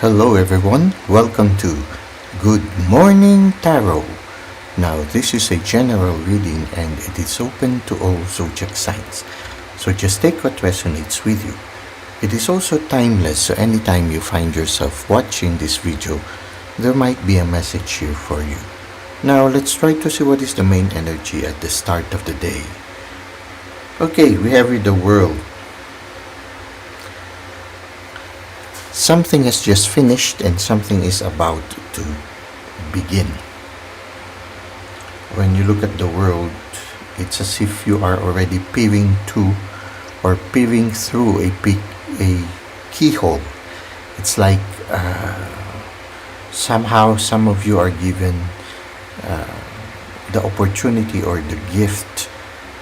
Hello everyone, welcome to Good Morning Tarot. Now this is a general reading and it is open to all zodiac signs. So just take what resonates with you. It is also timeless, so anytime you find yourself watching this video, there might be a message here for you. Now let's try to see what is the main energy at the start of the day. Okay, we have with the World. Something has just finished and something is about to begin. When you look at the World, it's as if you are already peering to or peering through a keyhole. It's like somehow some of you are given the opportunity or the gift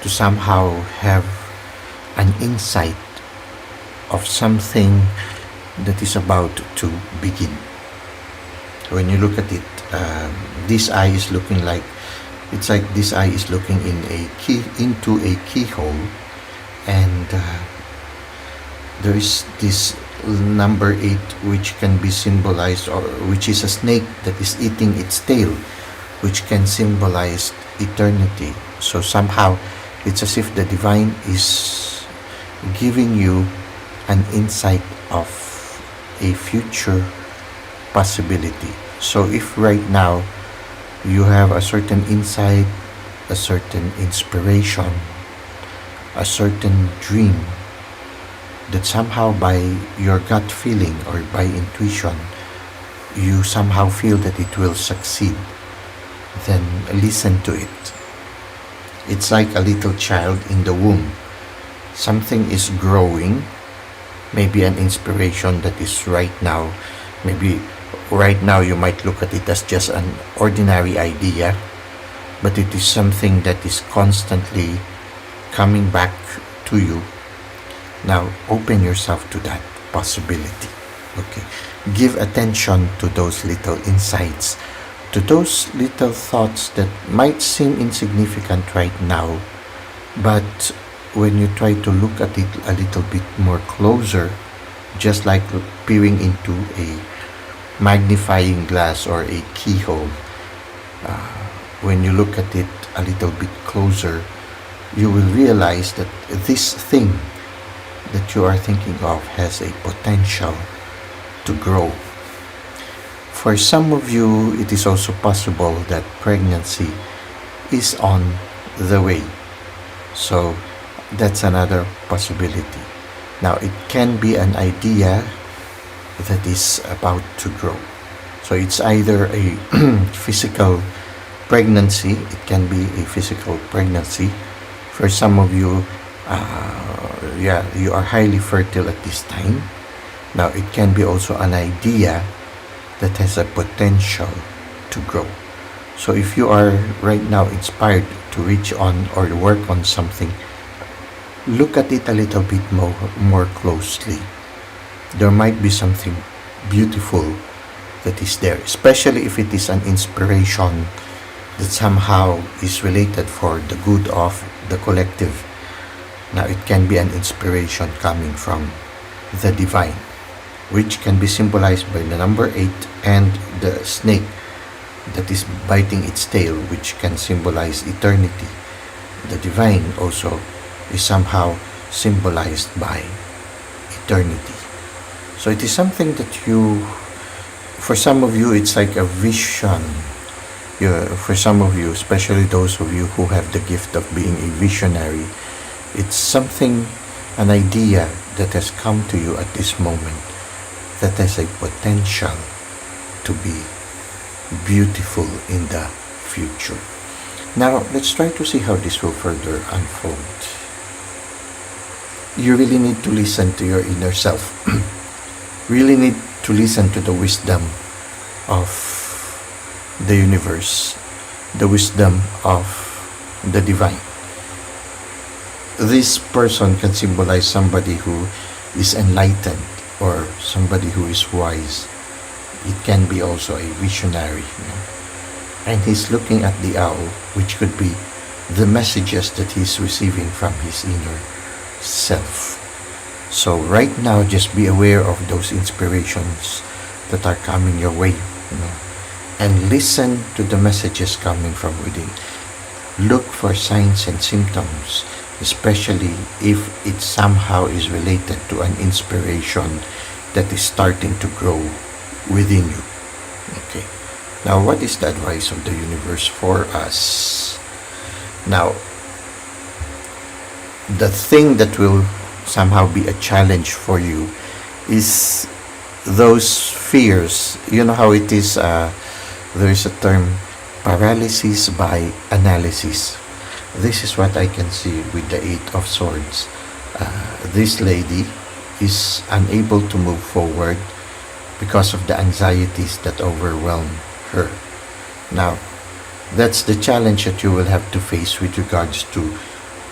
to somehow have an insight of something that is about to begin. When you look at it, this eye is looking like, it's like this eye is looking into a keyhole, and there is this number 8 which can be symbolized, or which is a snake that is eating its tail, which can symbolize eternity. So somehow it's as if the divine is giving you an insight of a future possibility. So if right now you have a certain insight, a certain inspiration, a certain dream that somehow by your gut feeling or by intuition you somehow feel that it will succeed, then listen to it. It's like a little child in the womb. Something is growing, maybe an inspiration that is right now. Maybe right now you might look at it as just an ordinary idea, but it is something that is constantly coming back to you. Now open yourself to that possibility. Okay, give attention to those little insights, to those little thoughts that might seem insignificant right now, but when you try to look at it a little bit more closer, just like peering into a magnifying glass or a keyhole, when you look at it a little bit closer, you will realize that this thing that you are thinking of has a potential to grow. For some of you, it is also possible that pregnancy is on the way. So that's another possibility. Now it can be an idea that is about to grow. So it's either a physical pregnancy, it can be a physical pregnancy. For some of you, you are highly fertile at this time. Now it can be also an idea that has a potential to grow. So if you are right now inspired to reach on or work on something, look at it a little bit more closely. There might be something beautiful that is there, especially if it is an inspiration that somehow is related for the good of the collective. Now it can be an inspiration coming from the divine, which can be symbolized by the number 8 and the snake that is biting its tail, which can symbolize eternity. The divine also is somehow symbolized by eternity. So it is something that for some of you, it's like a vision. For some of you, especially those of you who have the gift of being a visionary, it's something, an idea that has come to you at this moment that has a potential to be beautiful in the future. Now, let's try to see how this will further unfold. You really need to listen to your inner self. Really need to listen to the wisdom of the universe, the wisdom of the divine. This person can symbolize somebody who is enlightened or somebody who is wise. It can be also a visionary. And he's looking at the owl, which could be the messages that he's receiving from his inner self. So right now, just be aware of those inspirations that are coming your way, and listen to the messages coming from within. Look for signs and symptoms, especially if it somehow is related to an inspiration that is starting to grow within you. Okay. Now, what is the advice of the universe for us? Now, the thing that will somehow be a challenge for you is those fears. You know how it is, there is a term, paralysis by analysis. This is what I can see with the Eight of Swords. This lady is unable to move forward because of the anxieties that overwhelm her. Now, that's the challenge that you will have to face with regards to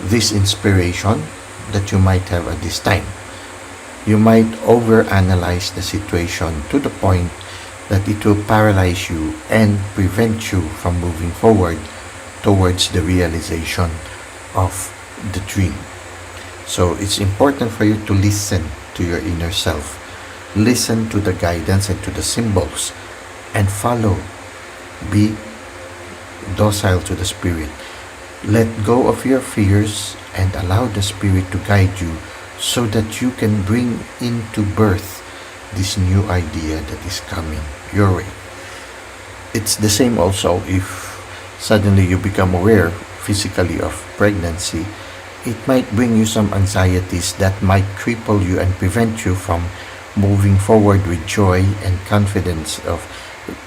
this inspiration that you might have at this time. You might overanalyze the situation to the point that it will paralyze you and prevent you from moving forward towards the realization of the dream. So it's important for you to listen to your inner self. Listen to the guidance and to the symbols and follow. Be docile to the spirit. Let go of your fears and allow the spirit to guide you so that you can bring into birth this new idea that is coming your way. It's the same also if suddenly you become aware physically of pregnancy. It might bring you some anxieties that might cripple you and prevent you from moving forward with joy and confidence. Of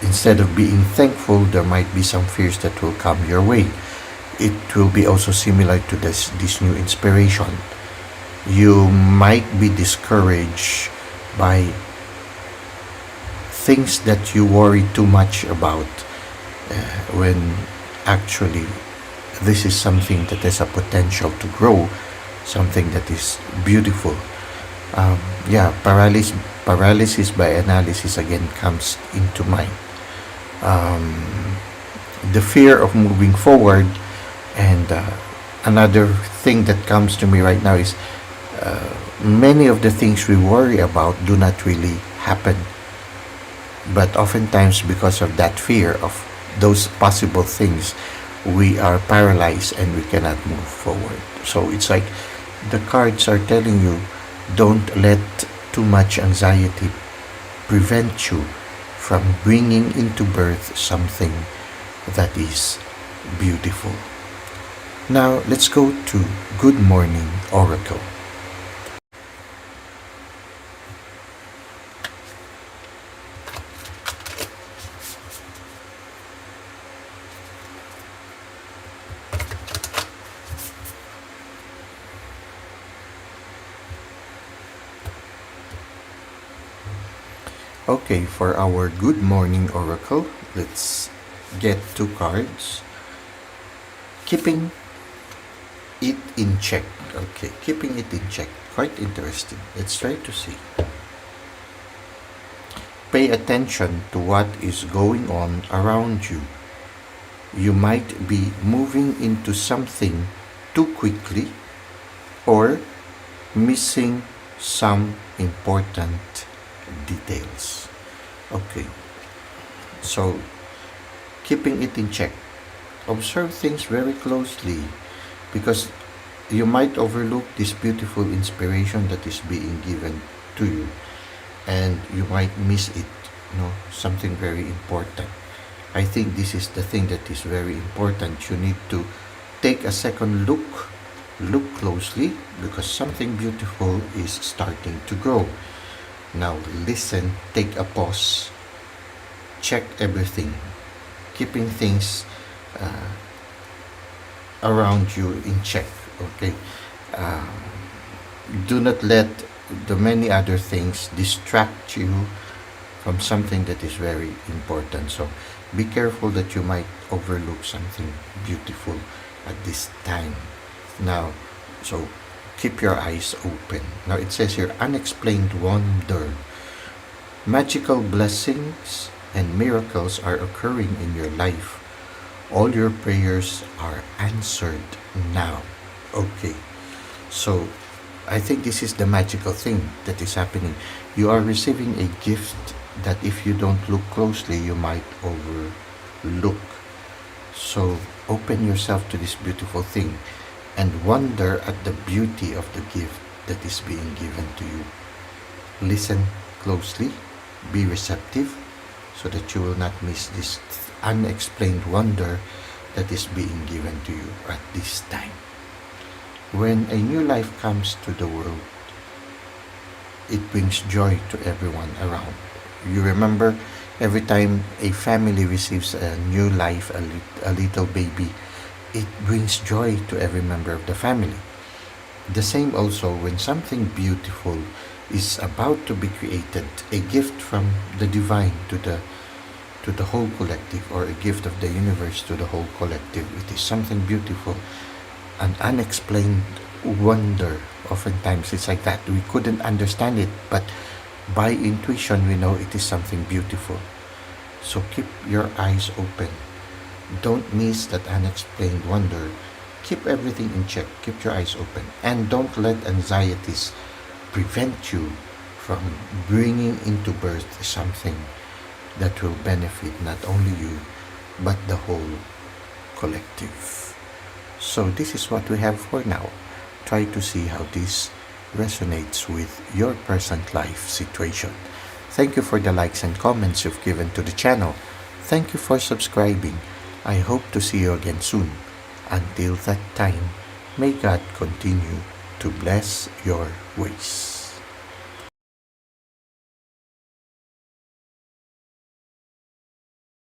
instead of being thankful, there might be some fears that will come your way. It will be also similar to this new inspiration. You might be discouraged by things that you worry too much about, when actually this is something that has a potential to grow, something that is beautiful. Paralysis by analysis again comes into mind. The fear of moving forward, and another thing that comes to me right now is many of the things we worry about do not really happen, but oftentimes because of that fear of those possible things, we are paralyzed and we cannot move forward. So it's like the cards are telling you, don't let too much anxiety prevent you from bringing into birth something that is beautiful. Now, let's go to Good Morning Oracle. Okay, for our Good Morning Oracle, let's get two cards. Keeping it in check. Okay, keeping it in check. Quite interesting. Let's try to see. Pay attention to what is going on around you. You might be moving into something too quickly or missing some important details. Okay, so keeping it in check. Observe things very closely, because you might overlook this beautiful inspiration that is being given to you, and you might miss it, something very important. I think this is the thing that is very important. You need to take a second look closely, because something beautiful is starting to grow. Now listen, take a pause, check everything, keeping things around you in check. Okay, do not let the many other things distract you from something that is very important. So be careful that you might overlook something beautiful at this time. Now, so keep your eyes open. Now it says here, unexplained wonder. Magical blessings and miracles are occurring in your life. All your prayers are answered now. Okay, so I think this is the magical thing that is happening. You are receiving a gift that if you don't look closely, you might overlook. So open yourself to this beautiful thing and wonder at the beauty of the gift that is being given to you. Listen closely, be receptive, so that you will not miss this unexplained wonder that is being given to you at this time. When a new life comes to the world, it brings joy to everyone around. You remember, every time a family receives a new life, a little baby, it brings joy to every member of the family. The same also when something beautiful is about to be created, a gift from the divine to the whole collective, or a gift of the universe to the whole collective. It is something beautiful, an unexplained wonder. Oftentimes it's like that. We couldn't understand it, but by intuition we know it is something beautiful. So keep your eyes open. Don't miss that unexplained wonder. Keep everything in check. Keep your eyes open. And don't let anxieties prevent you from bringing into birth something that will benefit not only you, but the whole collective. So this is what we have for now. Try to see how this resonates with your present life situation. Thank you for the likes and comments you've given to the channel. Thank you for subscribing. I hope to see you again soon. Until that time, may God continue to bless your ways.